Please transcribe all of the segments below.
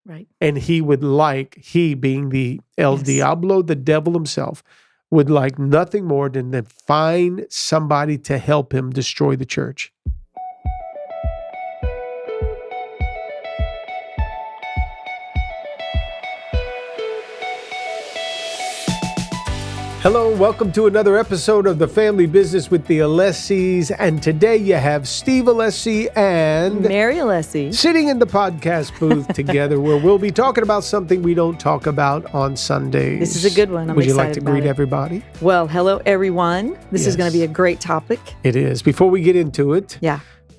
Right. And he being the El Yes. Diablo, the devil himself, would like nothing more than to find somebody to help him destroy the church. Hello, welcome to another episode of The Family Business with the Alessis. And today you have Steve Alessi and Mary Alessi sitting in the podcast booth together, where we'll be talking about something we don't talk about on Sundays. This is a good one. Would you like to greet everybody? Well, hello, everyone. This is going to be a great topic. It is. Before we get into it,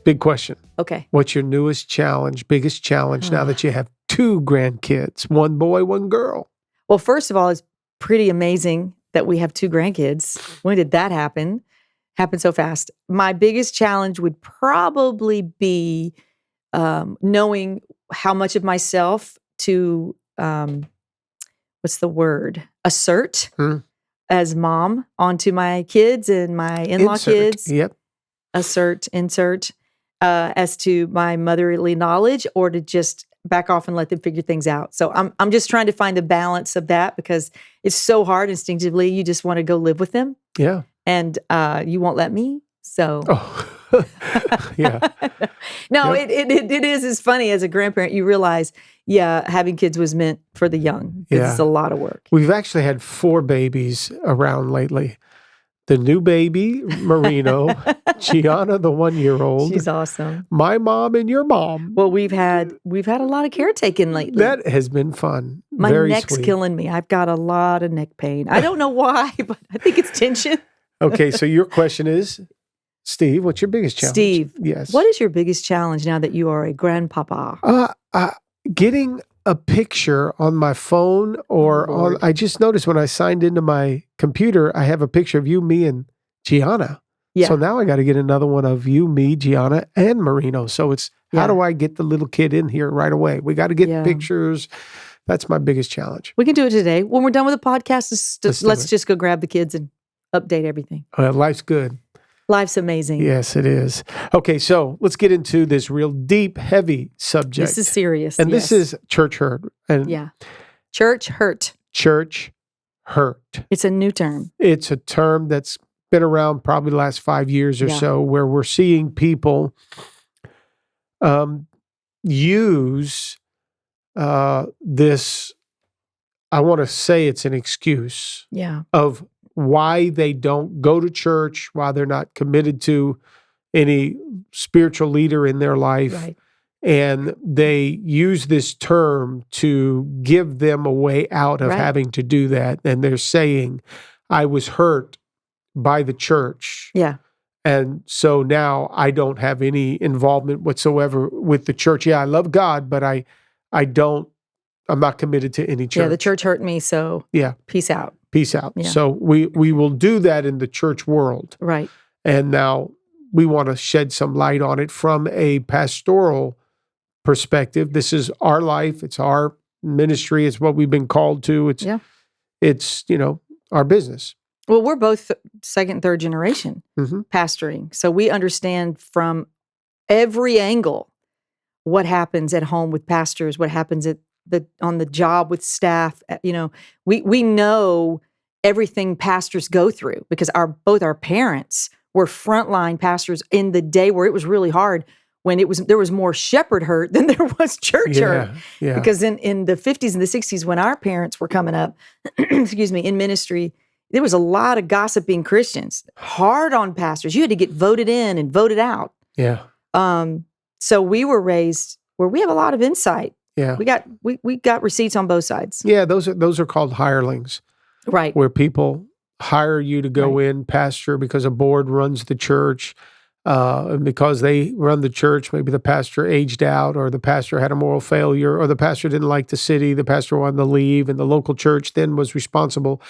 big question. Okay. What's your newest challenge, biggest challenge now that you have 2 grandkids, 1 boy, 1 girl? Well, first of all, it's pretty amazing that we have 2 grandkids. When did that happen? Happened so fast. My biggest challenge would probably be knowing how much of myself to, what's the word? Assert as mom onto my kids and my in-law kids. Yep. Insert as to my motherly knowledge, or to just back off and let them figure things out. So I'm just trying to find the balance of that, because it's so hard instinctively. You just want to go live with them. Yeah. And you won't let me. So yeah. No, it is. It's funny as a grandparent, you realize, having kids was meant for the young. It's a lot of work. We've actually had 4 babies around lately. The new baby, Marino, Gianna, the 1-year-old. She's awesome. My mom and your mom. Well, we've had a lot of caretaking lately. That has been fun. My Very neck's sweet. killing me. I've got a lot of neck pain. I don't know why, but I think it's tension. Okay, so your question is, Steve, what's your biggest challenge? Steve, yes. What is your biggest challenge now that you are a grandpapa? Getting a picture on my phone I just noticed when I signed into my computer, I have a picture of you, me, and Gianna. Yeah. So now I got to get another one of you, me, Gianna, and Marino. So it's how do I get the little kid in here right away? We got to get pictures. That's my biggest challenge. We can do it today. When we're done with the podcast, let's just go grab the kids and update everything. Life's good. Life's amazing. Yes, it is. Okay, so let's get into this real deep, heavy subject. This is serious. And this is church hurt. And church hurt. Church hurt. It's a new term. It's a term that's been around probably the last 5 years or so, where we're seeing people use this, I want to say it's an excuse of why they don't go to church, why they're not committed to any spiritual leader in their life. Right. And they use this term to give them a way out of having to do that. And they're saying, I was hurt by the church. Yeah. And so now I don't have any involvement whatsoever with the church. Yeah, I love God, but I'm not committed to any church. Yeah, the church hurt me, so peace out. Peace out. Yeah. So we will do that in the church world. Right. And now we want to shed some light on it from a pastoral perspective. This is our life. It's our ministry. It's what we've been called to. It's our business. Well, we're both second, third generation pastoring. So we understand from every angle what happens at home with pastors, what happens on the job with staff. We know everything pastors go through, because both our parents were frontline pastors in the day where it was really hard, when there was more shepherd hurt than there was church hurt. Yeah. Because in the 50s and the 60s, when our parents were coming up, in ministry, there was a lot of gossiping Christians, hard on pastors. You had to get voted in and voted out. Yeah. So we were raised where we have a lot of insight. Yeah. We got receipts on both sides. Yeah, those are called hirelings. Right. Where people hire you to go in, pastor, because a board runs the church. And because they run the church, maybe the pastor aged out, or the pastor had a moral failure, or the pastor didn't like the city, the pastor wanted to leave, and the local church then was responsible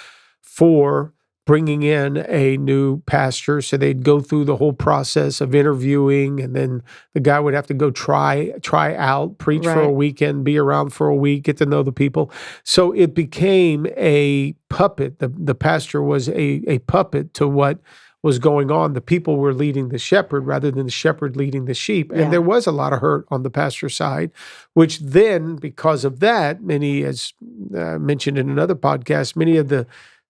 for bringing in a new pastor. So they'd go through the whole process of interviewing, and then the guy would have to go try out, preach for a weekend, be around for a week, get to know the people. So it became a puppet. The pastor was a puppet to what was going on, the people were leading the shepherd rather than the shepherd leading the sheep. And there was a lot of hurt on the pastor's side, which then, because of that, many, as mentioned in another podcast, many of the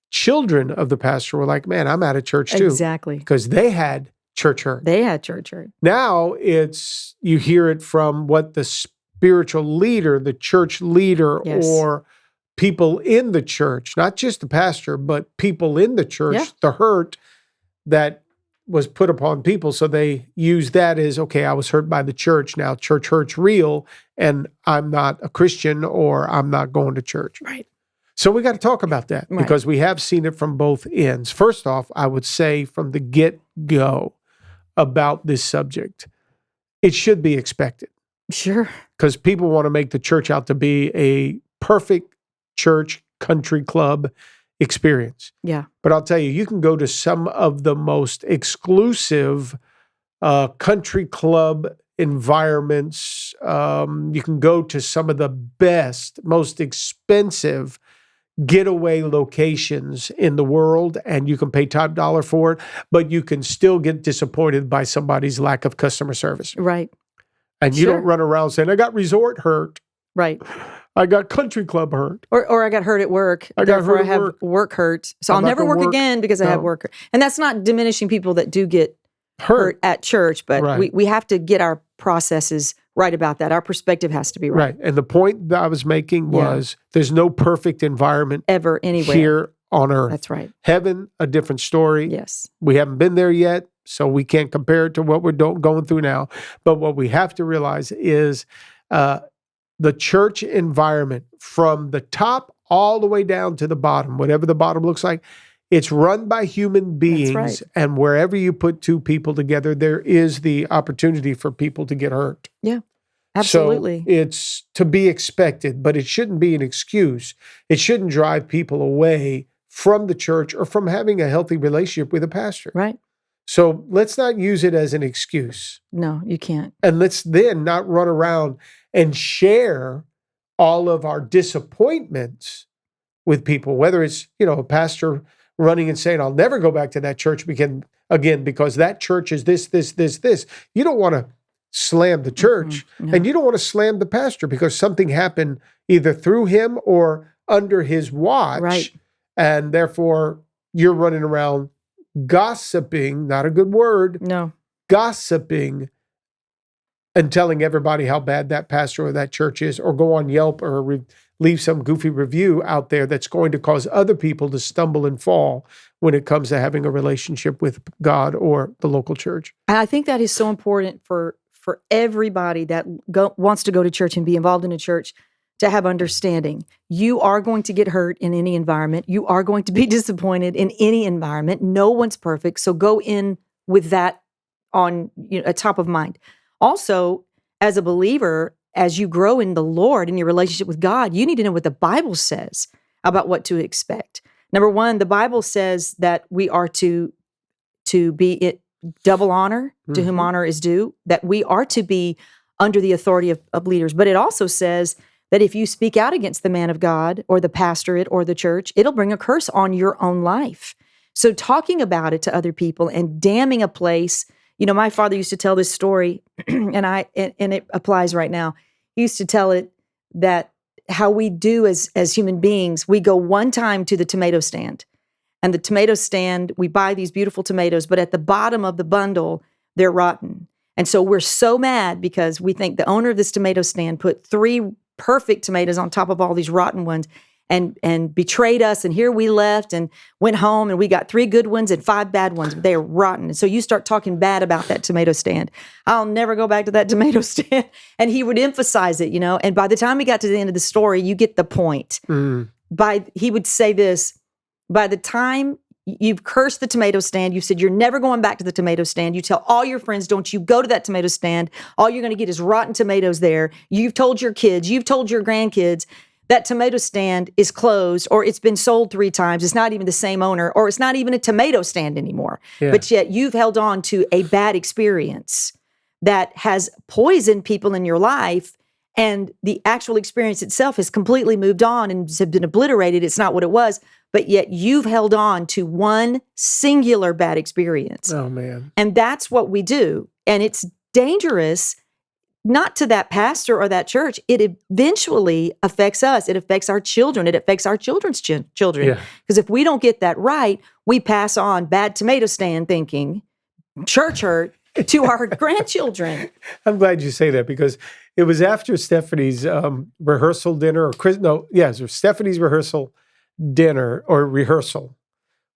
children of the pastor were like, man, I'm out of church too. Exactly. Because they had church hurt. They had church hurt. Now you hear it from what the spiritual leader, the church leader, or people in the church, not just the pastor, but people in the church, the hurt that was put upon people. So they use that as, okay, I was hurt by the church. Now church hurt's real, and I'm not a Christian, or I'm not going to church. Right. So we got to talk about that because we have seen it from both ends. First off, I would say from the get-go about this subject, it should be expected. Sure. Because people want to make the church out to be a perfect church, country club experience. Yeah. But I'll tell you, you can go to some of the most exclusive country club environments. You can go to some of the best, most expensive getaway locations in the world, and you can pay top dollar for it, but you can still get disappointed by somebody's lack of customer service. Right. And you don't run around saying, I got resort hurt. Right. I got country club hurt. Or I got hurt at work. I have work hurt. So I'll never work again because I have work hurt. And that's not diminishing people that do get hurt at church, but we have to get our processes right about that. Our perspective has to be right. Right. And the point that I was making was there's no perfect environment ever anywhere here on earth. That's right. Heaven, a different story. Yes. We haven't been there yet, so we can't compare it to what we're going through now. But what we have to realize is the church environment, from the top all the way down to the bottom, whatever the bottom looks like, it's run by human beings. That's right. And wherever you put two people together, there is the opportunity for people to get hurt. Yeah, absolutely. So it's to be expected, but it shouldn't be an excuse. It shouldn't drive people away from the church or from having a healthy relationship with a pastor. Right. So let's not use it as an excuse. No, you can't. And let's then not run around and share all of our disappointments with people, whether it's, a pastor running and saying, I'll never go back to that church again because that church is this. You don't want to slam the church, and you don't want to slam the pastor because something happened either through him or under his watch. Right. And therefore you're running around gossiping, not a good word. No. Gossiping and telling everybody how bad that pastor or that church is, or go on Yelp or leave some goofy review out there that's going to cause other people to stumble and fall when it comes to having a relationship with God or the local church. And I think that is so important for everybody that wants to go to church and be involved in a church to have understanding. You are going to get hurt in any environment. You are going to be disappointed in any environment. No one's perfect. So go in with that on top of mind. Also, as a believer, as you grow in the Lord, in your relationship with God, you need to know what the Bible says about what to expect. Number one, the Bible says that we are to be double honor, to whom honor is due, that we are to be under the authority of leaders. But it also says that if you speak out against the man of God or the pastorate or the church, it'll bring a curse on your own life. So talking about it to other people and damning a place. My father used to tell this story, and it applies right now. He used to tell it that how we do as human beings, we go one time to the tomato stand. And the tomato stand, we buy these beautiful tomatoes, but at the bottom of the bundle, they're rotten. And so we're so mad because we think the owner of this tomato stand put 3 perfect tomatoes on top of all these rotten ones and betrayed us. And here we left and went home and we got 3 good ones and 5 bad ones, but they are rotten. And so you start talking bad about that tomato stand. I'll never go back to that tomato stand. And he would emphasize it, and by the time he got to the end of the story, you get the point. He would say this, by the time you've cursed the tomato stand, you said you're never going back to the tomato stand. You tell all your friends, don't you go to that tomato stand. All you're going to get is rotten tomatoes there. You've told your kids, you've told your grandkids, that tomato stand is closed or it's been sold 3 times. It's not even the same owner, or it's not even a tomato stand anymore. Yeah. But yet you've held on to a bad experience that has poisoned people in your life. And the actual experience itself has completely moved on and has been obliterated. It's not what it was, but yet you've held on to one singular bad experience. Oh, man. And that's what we do. And it's dangerous, not to that pastor or that church. It eventually affects us. It affects our children. It affects our children's children. Because if we don't get that right, we pass on bad tomato stand thinking, church hurt, to our grandchildren. I'm glad you say that, because it was after Stephanie's rehearsal dinner, Stephanie's rehearsal dinner or rehearsal.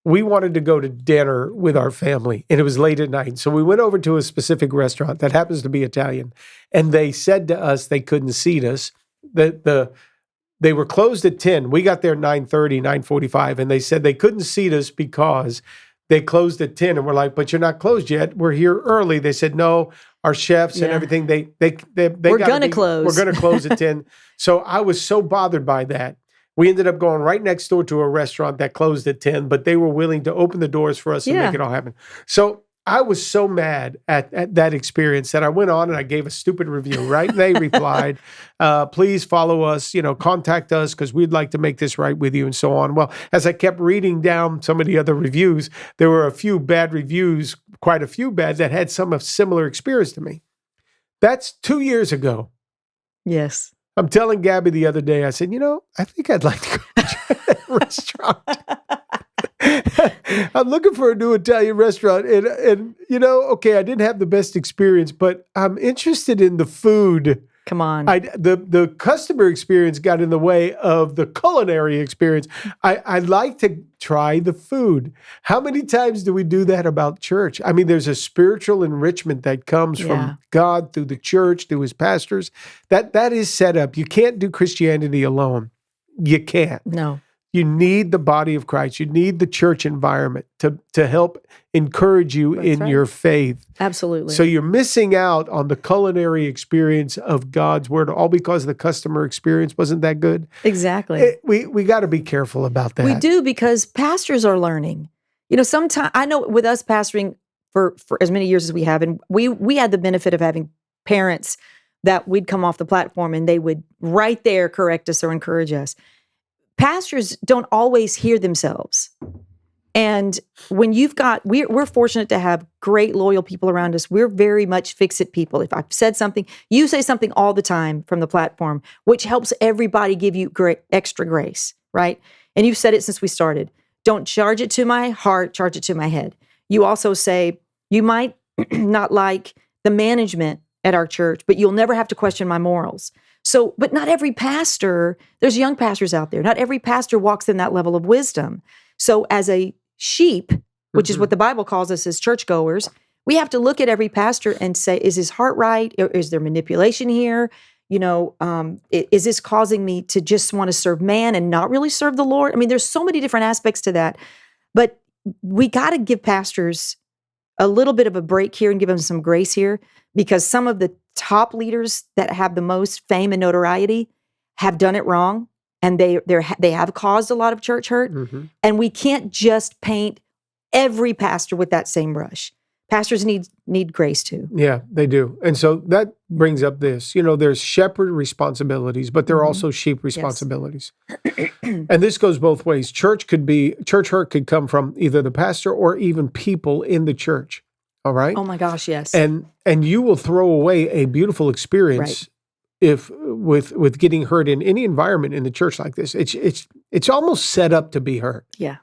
We wanted to go to dinner with our family, and it was late at night. So we went over to a specific restaurant that happens to be Italian, and they said to us they couldn't seat us. They were closed at 10. We got there at 9:30, 9:45, and they said they couldn't seat us because they closed at 10. And we're like, but you're not closed yet. We're here early. They said, no, our chefs and everything, we're going to close. We're going to close at 10. So I was so bothered by that. We ended up going right next door to a restaurant that closed at 10, but they were willing to open the doors for us and make it all happen. So I was so mad at that experience that I went on and I gave a stupid review, right? And they replied, please follow us, contact us because we'd like to make this right with you and so on. Well, as I kept reading down some of the other reviews, there were a few bad reviews, quite a few bad, that had some of similar experience to me. That's 2 years ago. Yes. I'm telling Gabby the other day, I said, I think I'd like to go to that restaurant. I'm looking for a new Italian restaurant. And okay, I didn't have the best experience, but I'm interested in the food. Come on. The customer experience got in the way of the culinary experience. I'd like to try the food. How many times do we do that about church? I mean, there's a spiritual enrichment that comes from God through the church, through his pastors. That is set up. You can't do Christianity alone. You can't. No. You need the body of Christ. You need the church environment to help encourage you in your faith. Absolutely. So you're missing out on the culinary experience of God's word, all because the customer experience wasn't that good. Exactly. We got to be careful about that. We do, because pastors are learning. Sometimes I know with us pastoring for as many years as we have, and we had the benefit of having parents that we'd come off the platform and they would right there correct us or encourage us. Pastors don't always hear themselves. And when we're fortunate to have great, loyal people around us. We're very much fix-it people. If I've said something, you say something all the time from the platform, which helps everybody give you extra grace, right? And you've said it since we started. Don't charge it to my heart, charge it to my head. You also say, you might not like the management at our church, but you'll never have to question my morals. So, but not every pastor, there's young pastors out there, not every pastor walks in that level of wisdom. So as a sheep, which is what the Bible calls us as churchgoers, we have to look at every pastor and say, is his heart right? Or is there manipulation here? Is this causing me to just want to serve man and not really serve the Lord? I mean, there's so many different aspects to that, but we got to give pastors a little bit of a break here and give them some grace here, because some of the top leaders that have the most fame and notoriety have done it wrong, and they have caused a lot of church hurt. And we can't just paint every pastor with that same brush. Pastors need grace too. Yeah, they do. And so that brings up this, there's shepherd responsibilities, but there are also sheep responsibilities. Yes. And this goes both ways. Church hurt could come from either the pastor or even people in the church. All right? Oh my gosh, yes. And you will throw away a beautiful experience if with getting hurt in any environment in the church like this. It's almost set up to be hurt. Yeah.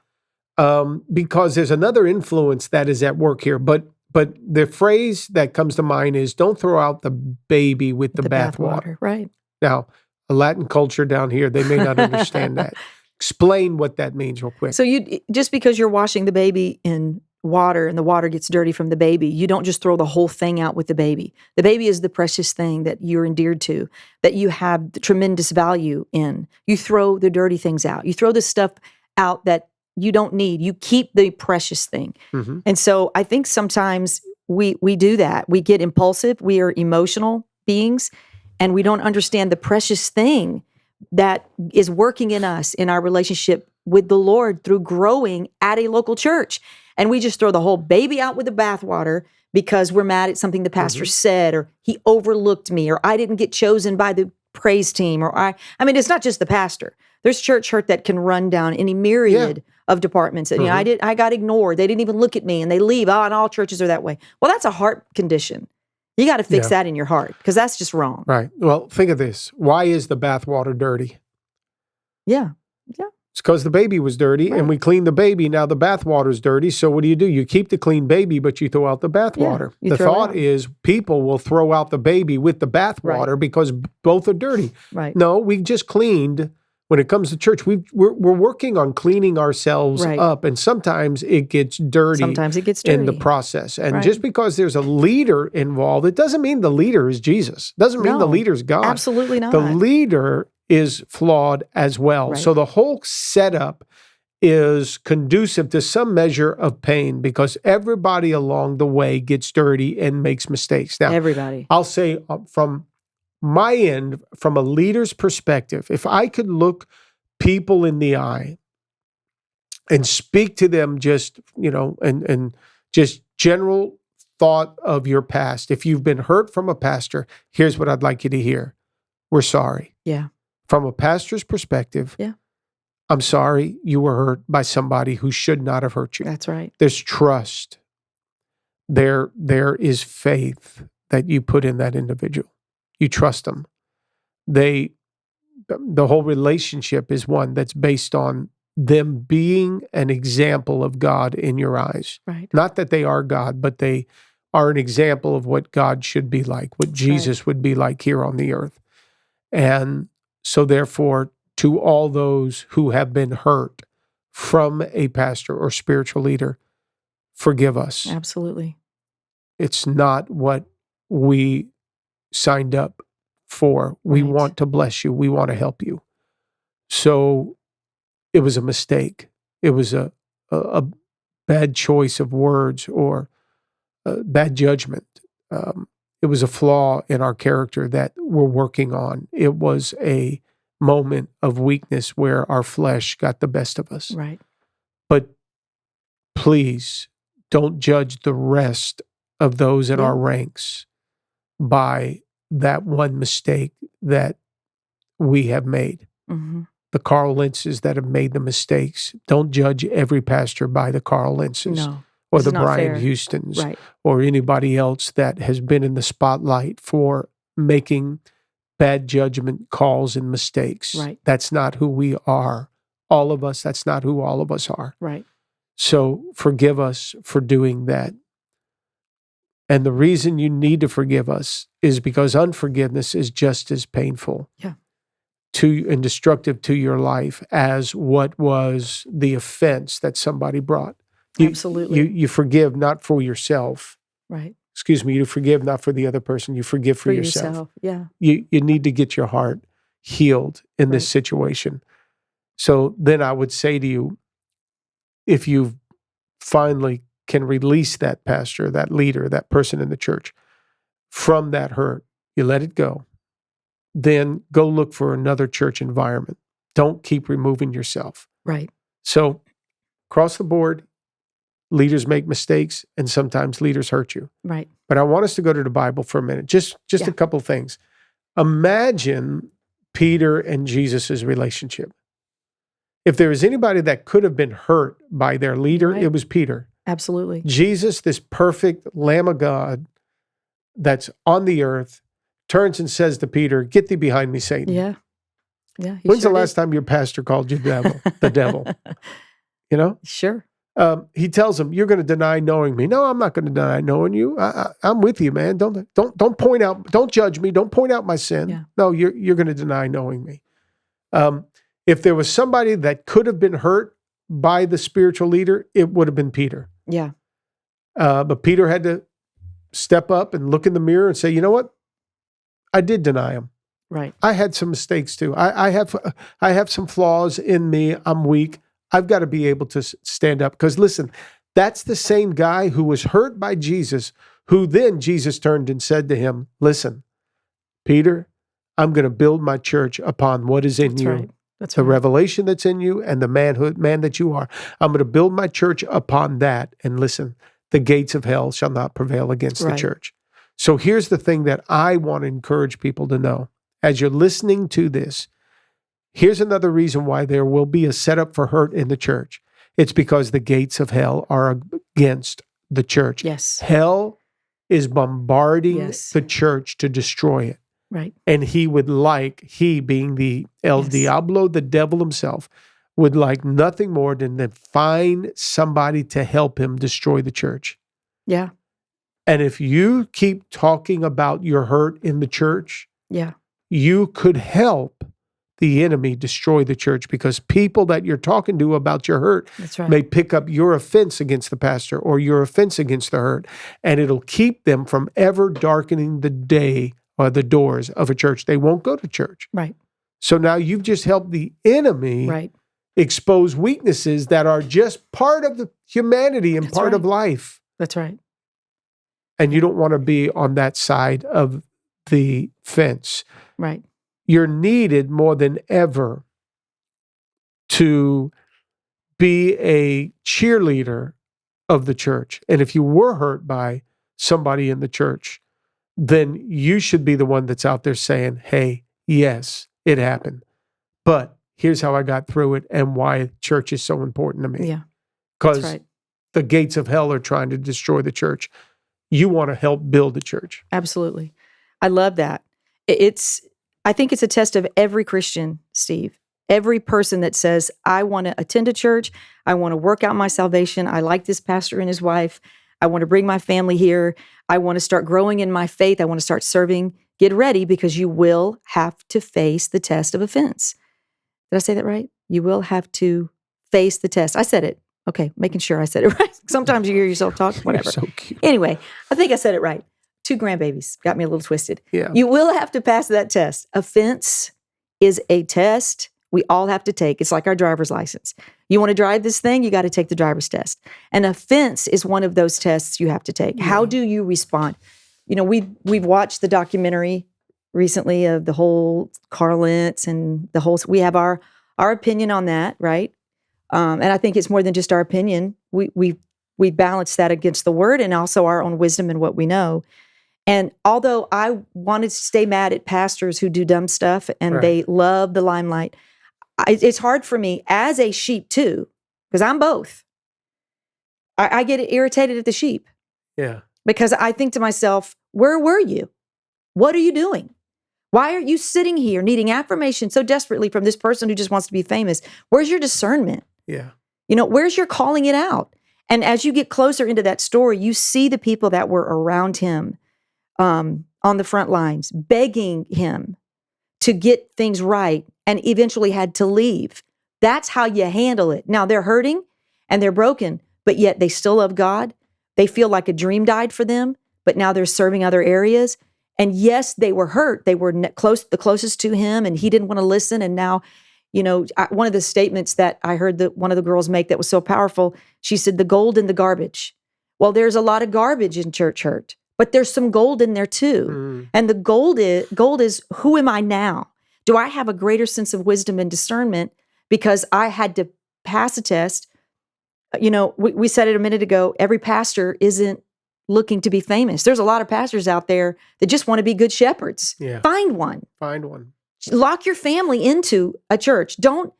Because there's another influence that is at work here. But the phrase that comes to mind is, don't throw out the baby with the bathwater. Right. Now, a Latin culture down here, they may not understand that. Explain what that means real quick. So just because you're washing the baby in water and the water gets dirty from the baby, you don't just throw the whole thing out with the baby. The baby is the precious thing that you're endeared to, that you have the tremendous value in. You throw the dirty things out. You throw the stuff out that you don't need. You keep the precious thing. And so I think sometimes we do that. We get impulsive. We are emotional beings, and we don't understand the precious thing that is working in us in our relationship with the Lord through growing at a local church. And we just throw the whole baby out with the bathwater because we're mad at something the pastor said, or he overlooked me, or I didn't get chosen by the praise team, or I mean, it's not just the pastor. There's church hurt that can run down any myriad of departments. And, I got ignored. They didn't even look at me, and they leave. Oh, and all churches are that way. Well, that's a heart condition. You got to fix that in your heart, because that's just wrong. Right. Well, think of this. Why is the bathwater dirty? Yeah. It's because the baby was dirty, and we cleaned the baby. Now the bathwater's dirty. So what do? You keep the clean baby, but you throw out the bathwater. The thought is people will throw out the baby with the bathwater because both are dirty. Right. No, we just cleaned. When it comes to church, we're working on cleaning ourselves up, and sometimes it gets dirty. In the process. And just because there's a leader involved, it doesn't mean the leader is Jesus. Doesn't mean the leader's God. Absolutely not. The leader is flawed as well. Right. So the whole setup is conducive to some measure of pain, because everybody along the way gets dirty and makes mistakes. Now, everybody. I'll say from my end, from a leader's perspective, if I could look people in the eye and speak to them just, and just general thought of your past. If you've been hurt from a pastor, here's what I'd like you to hear. We're sorry. Yeah. From a pastor's perspective, I'm sorry you were hurt by somebody who should not have hurt you. That's right. There's trust. There is faith that you put in that individual. You trust them. The whole relationship is one that's based on them being an example of God in your eyes. Right. Not that they are God, but they are an example of what God should be like, what Jesus would be like here on the earth. And so therefore, to all those who have been hurt from a pastor or spiritual leader, forgive us. Absolutely. It's not what we signed up for. We want to bless you. We want to help you. So it was a mistake. It was a bad choice of words or bad judgment. It was a flaw in our character that we're working on. It was a moment of weakness where our flesh got the best of us. Right. But please don't judge the rest of those in our ranks by that one mistake that we have made. Mm-hmm. The Carl Lentzes that have made the mistakes. Don't judge every pastor by the Carl Lentzes or the Brian Houstons or anybody else that has been in the spotlight for making bad judgment calls and mistakes. Right. That's not who we are. All of us, that's not who all of us are. Right. So forgive us for doing that. And the reason you need to forgive us is because unforgiveness is just as painful and destructive to your life as what was the offense that somebody brought. Absolutely. You forgive not for yourself. Right. Excuse me, you forgive not for the other person, you forgive for yourself. Yeah. You need to get your heart healed in this situation. So then I would say to you, if you finally can release that pastor, that leader, that person in the church from that hurt, you let it go. Then go look for another church environment. Don't keep removing yourself. Right. So across the board, leaders make mistakes, and sometimes leaders hurt you. Right. But I want us to go to the Bible for a minute. Just a couple things. Imagine Peter and Jesus' relationship. If there was anybody that could have been hurt by their leader, it was Peter. Absolutely. Jesus, this perfect Lamb of God that's on the earth, turns and says to Peter, "Get thee behind me, Satan." Yeah. Yeah. When's the last time your pastor called you the devil? You know? Sure. He tells him, "You're going to deny knowing me." No, I'm not going to deny knowing you. I'm with you, man. Don't point out. Don't judge me. Don't point out my sin. Yeah. No, you're going to deny knowing me. If there was somebody that could have been hurt by the spiritual leader, it would have been Peter. Yeah. But Peter had to step up and look in the mirror and say, "You know what? I did deny him. Right. I had some mistakes too. I have some flaws in me. I'm weak. I've got to be able to stand up." Because listen, that's the same guy who was hurt by Jesus, who then Jesus turned and said to him, "Listen, Peter, I'm going to build my church upon what is in you. Right. That's the revelation that's in you and the man that you are. I'm going to build my church upon that. And listen, the gates of hell shall not prevail against the church." So here's the thing that I want to encourage people to know, as you're listening to this, here's another reason why there will be a setup for hurt in the church. It's because the gates of hell are against the church. Yes. Hell is bombarding Yes. the church to destroy it. Right. And he being the El Diablo, the devil himself, would like nothing more than to find somebody to help him destroy the church. Yeah. And if you keep talking about your hurt in the church, you could help the enemy destroy the church, because people that you're talking to about your hurt may pick up your offense against the pastor or your offense against the hurt, and it'll keep them from ever darkening the day or the doors of a church. They won't go to church. Right. So now you've just helped the enemy expose weaknesses that are just part of the humanity and part of life. That's right. And you don't want to be on that side of the fence. Right. You're needed more than ever to be a cheerleader of the church. And if you were hurt by somebody in the church, then you should be the one that's out there saying, hey, yes, it happened, but here's how I got through it and why church is so important to me. Yeah. Because the gates of hell are trying to destroy the church. You want to help build the church. Absolutely. I love that. I think it's a test of every Christian, Steve. Every person that says, I want to attend a church, I want to work out my salvation, I like this pastor and his wife, I want to bring my family here, I want to start growing in my faith, I want to start serving. Get ready, because you will have to face the test of offense. Did I say that right? You will have to face the test. I said it. Okay, making sure I said it right. Sometimes you hear yourself talk, whatever. You're so cute. Anyway, I think I said it right. 2 grandbabies got me a little twisted. Yeah. You will have to pass that test. Offense is a test we all have to take. It's like our driver's license. You want to drive this thing, you got to take the driver's test. And offense is one of those tests you have to take. Yeah. How do you respond? You know, we've watched the documentary recently of the whole Carl Lentz and the whole. We have our opinion on that, right? And I think it's more than just our opinion. We balance that against the Word and also our own wisdom and what we know. And although I wanted to stay mad at pastors who do dumb stuff and they love the limelight, it's hard for me as a sheep too, because I'm both. I get irritated at the sheep. Yeah. Because I think to myself, where were you? What are you doing? Why are you sitting here needing affirmation so desperately from this person who just wants to be famous? Where's your discernment? Yeah. You know, where's your calling it out? And as you get closer into that story, you see the people that were around him on the front lines, begging him to get things right, and eventually had to leave. That's how you handle it. Now they're hurting and they're broken, but yet they still love God. They feel like a dream died for them, but now they're serving other areas. And yes, they were hurt. They were the closest to him, and he didn't want to listen. And now, you know, one of the statements that I heard that one of the girls make that was so powerful, she said, the gold in the garbage. Well, there's a lot of garbage in church hurt, but there's some gold in there too. Mm. And the gold is, who am I now? Do I have a greater sense of wisdom and discernment because I had to pass a test? You know, we said it a minute ago, every pastor isn't looking to be famous. There's a lot of pastors out there that just want to be good shepherds. Yeah. Find one. Lock your family into a church. Don't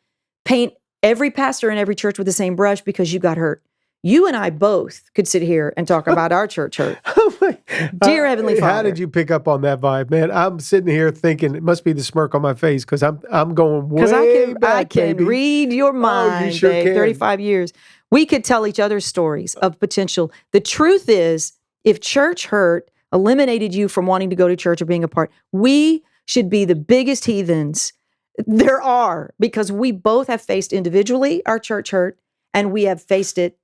paint every pastor in every church with the same brush because you got hurt. You and I both could sit here and talk about our church hurt. Dear Heavenly Father. How did you pick up on that vibe, man? I'm sitting here thinking it must be the smirk on my face because I'm going way back, I can baby. Read your mind, you sure Dave. can. 35 years. We could tell each other stories of potential. The truth is, if church hurt eliminated you from wanting to go to church or being a part, we should be the biggest heathens there are, because we both have faced individually our church hurt, and we have faced it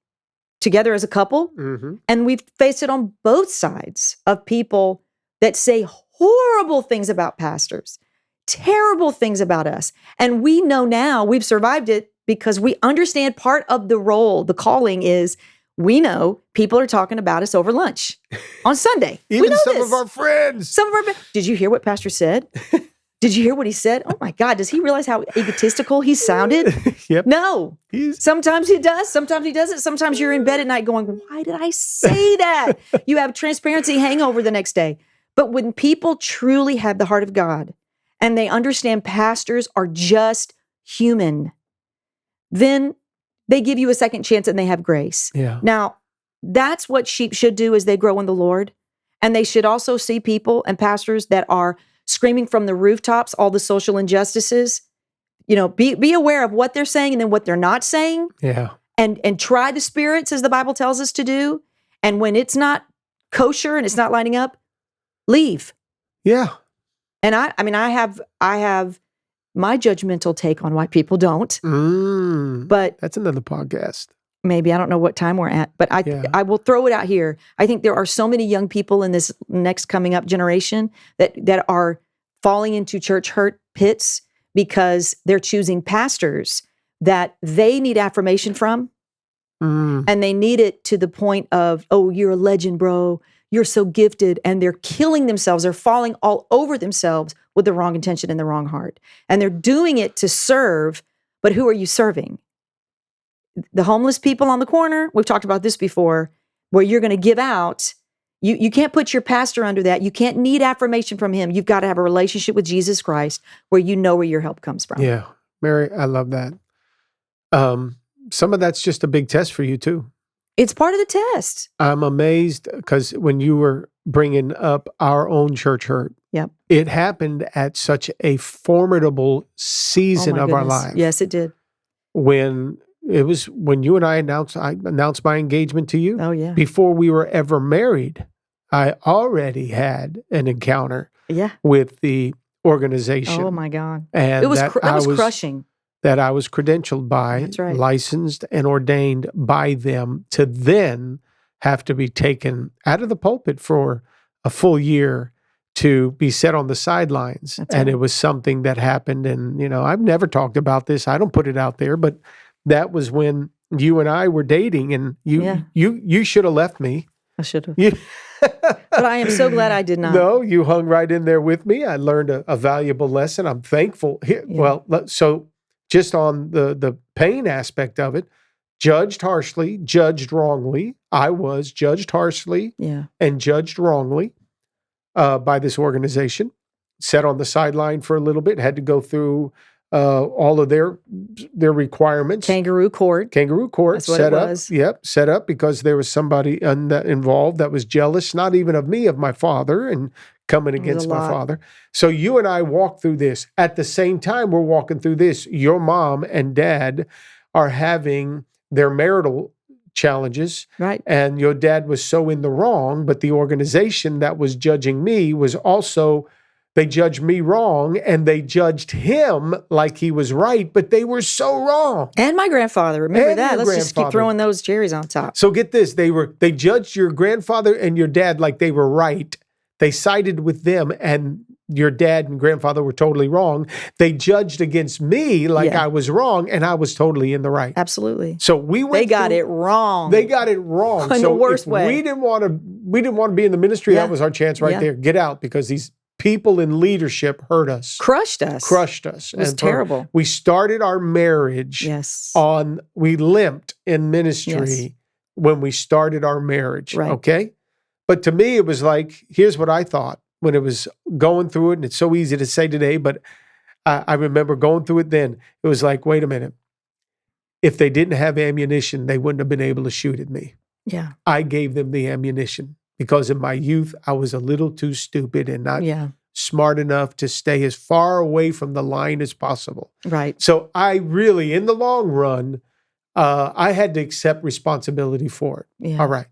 together as a couple. Mm-hmm. And we've faced it on both sides of people that say horrible things about pastors, terrible things about us. And we know now we've survived it because we understand part of the role, the calling is, we know people are talking about us over lunch on Sunday. Even some of our friends. Did you hear what Pastor said? Did you hear what he said? Oh my God, does he realize how egotistical he sounded? Yep. No. Sometimes he does, sometimes he doesn't. Sometimes you're in bed at night going, why did I say that? You have transparency hangover the next day. But when people truly have the heart of God and they understand pastors are just human, then they give you a second chance and they have grace. Yeah. Now, that's what sheep should do as they grow in the Lord. And they should also see people and pastors that are screaming from the rooftops all the social injustices. Be aware of what they're saying and then what they're not saying. Yeah. And try the spirits as the Bible tells us to do. And when it's not kosher and it's not lining up, leave. Yeah. And I have my judgmental take on why people don't. But that's another podcast. Maybe, I don't know what time we're at, but I will throw it out here. I think there are so many young people in this next coming up generation that are falling into church hurt pits because they're choosing pastors that they need affirmation from. And they need it to the point of, oh, you're a legend, bro. You're so gifted. And they're killing themselves. They're falling all over themselves with the wrong intention and the wrong heart. And they're doing it to serve, but who are you serving? The homeless people on the corner, we've talked about this before, where you're going to give out. You can't put your pastor under that. You can't need affirmation from him. You've got to have a relationship with Jesus Christ where you know where your help comes from. Yeah. Mary, I love that. Some of that's just a big test for you too. It's part of the test. I'm amazed because when you were bringing up our own church hurt, yep, it happened at such a formidable season of our life. Yes, it did. When you and I announced my engagement to you. Oh, yeah. Before we were ever married, I already had an encounter with the organization. Oh, my God. And it was crushing. That I was credentialed by, That's right, licensed and ordained by them to then have to be taken out of the pulpit for a full year to be set on the sidelines. That's and right. It was something that happened. And, I've never talked about this. I don't put it out there, but that was when you and I were dating, and you should have left me. I should have. But I am so glad I did not. No, you hung right in there with me. I learned a valuable lesson. I'm thankful. Well, so just on the pain aspect of it, judged harshly, judged wrongly. I was judged harshly and judged wrongly by this organization. Set on the sideline for a little bit, had to go through all of their requirements. Kangaroo court. That's what it was. Yep, set up because there was somebody involved that was jealous, not even of me, of my father, and coming against my father. So you and I walked through this. At the same time we're walking through this, your mom and dad are having their marital challenges. Right. And your dad was so in the wrong, but the organization that was judging me was also... They judged me wrong, and they judged him like he was right, but they were so wrong. And my grandfather, remember that? Let's just keep throwing those cherries on top. So get this, they judged your grandfather and your dad like they were right. They sided with them, and your dad and grandfather were totally wrong. They judged against me like I was wrong, and I was totally in the right. Absolutely. So they got it wrong. They got it wrong. In the worst way. We didn't want to be in the ministry. That was our chance right there. Get out, because these people in leadership hurt us. Crushed us. It was terrible. We started our marriage we limped in ministry when we started our marriage. Right. Okay? But to me, it was like, here's what I thought when it was going through it, and it's so easy to say today, but I remember going through it then. It was like, wait a minute. If they didn't have ammunition, they wouldn't have been able to shoot at me. Yeah. I gave them the ammunition. Because in my youth, I was a little too stupid and not smart enough to stay as far away from the line as possible. Right. So I really, in the long run, I had to accept responsibility for it. Yeah. All right.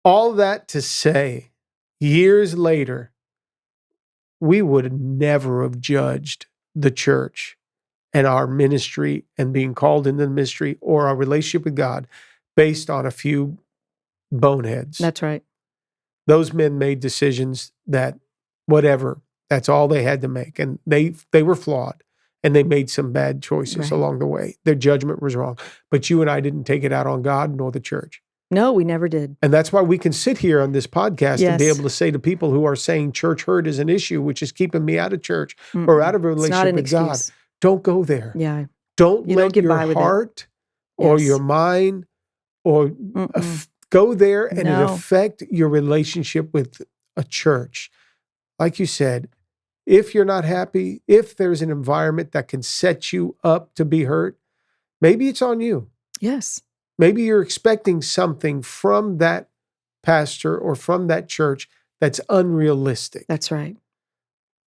All that to say, years later, we would never have judged the church and our ministry and being called into the ministry or our relationship with God based on a few boneheads. That's right. Those men made decisions that, whatever, that's all they had to make. And they were flawed, and they made some bad choices along the way. Their judgment was wrong. But you and I didn't take it out on God nor the church. No, we never did. And that's why we can sit here on this podcast and be able to say to people who are saying church hurt is an issue, which is keeping me out of church or out of a relationship with God, don't go there. Yeah. Don't let your heart or your mind or go there and it affect your relationship with a church. Like you said, if you're not happy, if there's an environment that can set you up to be hurt, maybe it's on you. Yes. Maybe you're expecting something from that pastor or from that church that's unrealistic. That's right.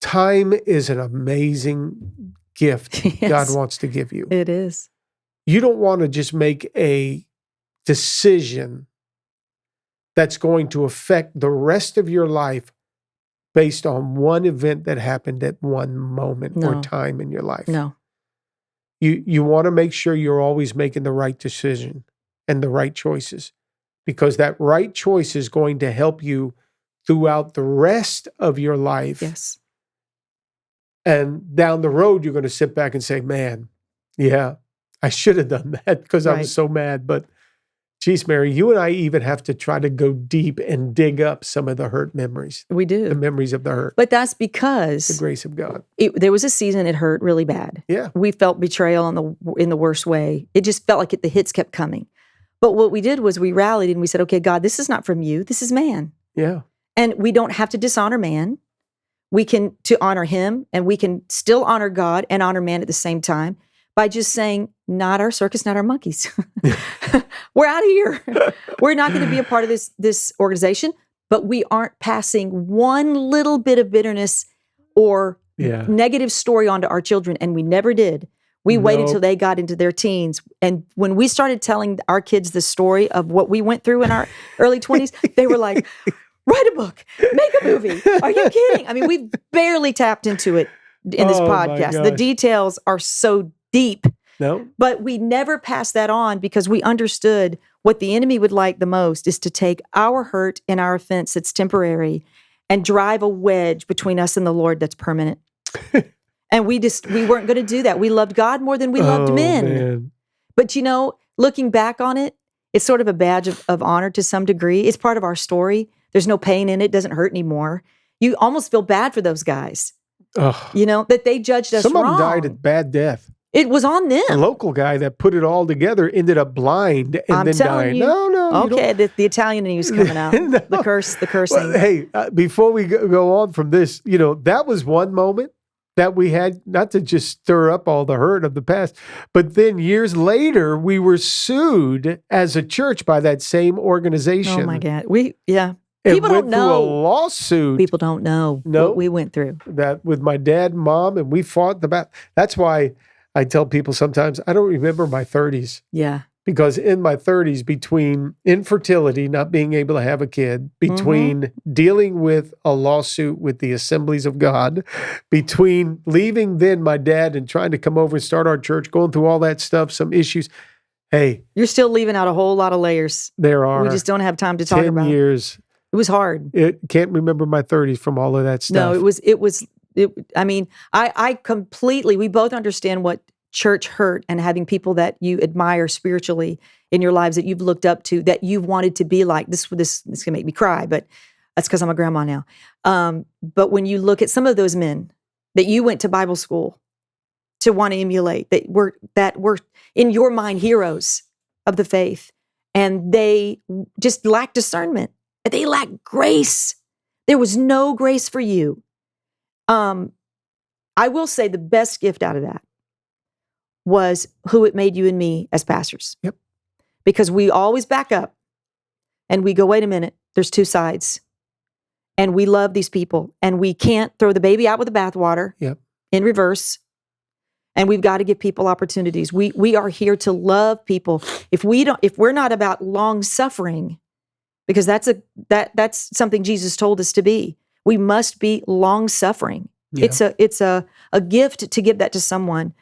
Time is an amazing gift Yes. God wants to give you. It is. You don't want to just make a decision that's going to affect the rest of your life based on one event that happened at one moment or time in your life. No. You want to make sure you're always making the right decision and the right choices, because that right choice is going to help you throughout the rest of your life. Yes. And down the road, you're going to sit back and say, man, yeah, I should have done that because I was so mad. But geez, Mary, you and I even have to try to go deep and dig up some of the hurt memories. We do. The memories of the hurt. But that's because the grace of God. There was a season it hurt really bad. Yeah. We felt betrayal in the worst way. It just felt like the hits kept coming. But what we did was we rallied and we said, okay, God, this is not from you. This is man. Yeah. And we don't have to dishonor man. We can to honor him, and we can still honor God and honor man at the same time by just saying, not our circus, not our monkeys. We're out of here. We're not going to be a part of this organization, but we aren't passing one little bit of bitterness or negative story onto our children, and we never did. We waited till they got into their teens. And when we started telling our kids the story of what we went through in our early 20s, they were like, write a book, make a movie. Are you kidding? I mean, we barely tapped into it in this podcast. The details are so deep. No. But we never passed that on because we understood what the enemy would like the most is to take our hurt and our offense that's temporary and drive a wedge between us and the Lord that's permanent. And we weren't going to do that. We loved God more than we loved men. Man. But looking back on it, it's sort of a badge of honor to some degree. It's part of our story. There's no pain in it. It doesn't hurt anymore. You almost feel bad for those guys. That they judged us wrong. Some of them died at bad death. It was on them. A local guy that put it all together ended up blind and then died. No. Okay, the Italian news coming out. No. The cursing. Well, hey, before we go on from this, that was one moment that we had, not to just stir up all the hurt of the past, but then years later, we were sued as a church by that same organization. Oh my God. People don't know. Through a lawsuit. People don't know what we went through. That with my dad and mom, and we fought the battle. That's why I tell people sometimes, I don't remember my 30s. Yeah. Because in my 30s, between infertility, not being able to have a kid, between dealing with a lawsuit with the Assemblies of God, between leaving then my dad and trying to come over and start our church, going through all that stuff, some issues. Hey. You're still leaving out a whole lot of layers. There are. We just don't have time to talk about 10 years. It was hard. Can't remember my 30s from all of that stuff. No, I completely, we both understand what church hurt and having people that you admire spiritually in your lives that you've looked up to, that you've wanted to be like. This can make me cry, but that's because I'm a grandma now. But when you look at some of those men that you went to Bible school to want to emulate, that were in your mind heroes of the faith, and they just lacked discernment. They lacked grace. There was no grace for you. I will say the best gift out of that was who it made you and me as pastors. Yep. Because we always back up and we go, wait a minute, there's two sides. And we love these people, and we can't throw the baby out with the bathwater. Yep. In reverse. And we've got to give people opportunities. We are here to love people. If we're not about long suffering, because that's something Jesus told us to be. We must be long suffering. Yeah. It's a gift to give that to someone.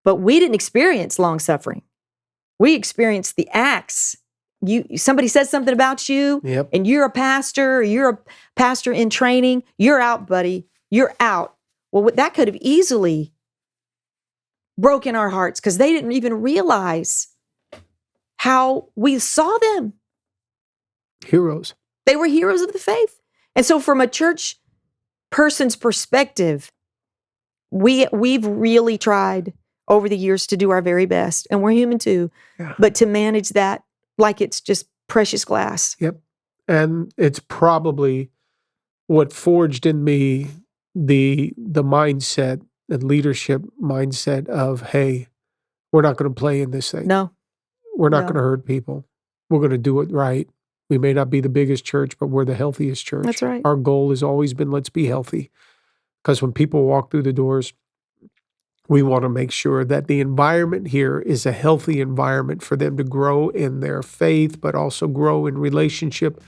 But we didn't experience long suffering. We experienced the acts. Somebody says something about you, and you're a pastor, or you're a pastor in training. You're out, buddy. You're out. Well, that could have easily broken our hearts because they didn't even realize how we saw them. Heroes. They were heroes of the faith. And so from a church person's perspective, we've really tried over the years to do our very best, and we're human too, but to manage that like it's just precious glass. Yep. And it's probably what forged in me the mindset and leadership mindset of, hey, we're not going to play in this thing. No. We're not No. going to hurt people. We're going to do it right. We may not be the biggest church, but we're the healthiest church. That's right. Our goal has always been, let's be healthy. Because when people walk through the doors, we want to make sure that the environment here is a healthy environment for them to grow in their faith, but also grow in relationship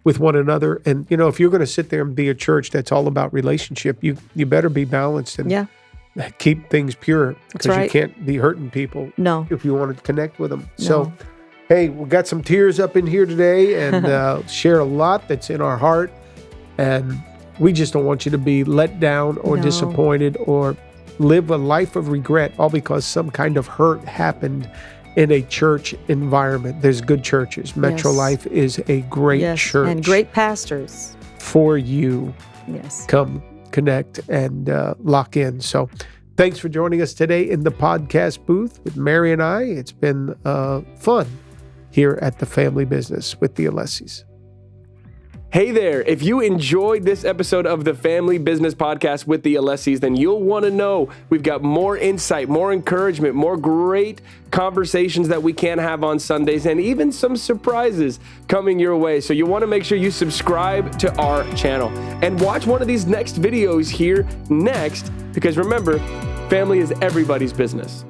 with one another. And, if you're going to sit there and be a church that's all about relationship, you better be balanced and keep things pure, because you can't be hurting people if you want to connect with them. No. So, hey, we got some tears up in here today and share a lot that's in our heart. And we just don't want you to be let down or disappointed or live a life of regret, all because some kind of hurt happened in a church environment. There's good churches. Metro Life is a great church. And great pastors. For you. Yes. Come connect and lock in. So thanks for joining us today in the podcast booth with Mary and I. It's been fun here at the Family Business with the Alessis. Hey there, if you enjoyed this episode of the Family Business Podcast with the Alessis, then you'll want to know we've got more insight, more encouragement, more great conversations that we can have on Sundays, and even some surprises coming your way. So you want to make sure you subscribe to our channel and watch one of these next videos here next, because remember, family is everybody's business.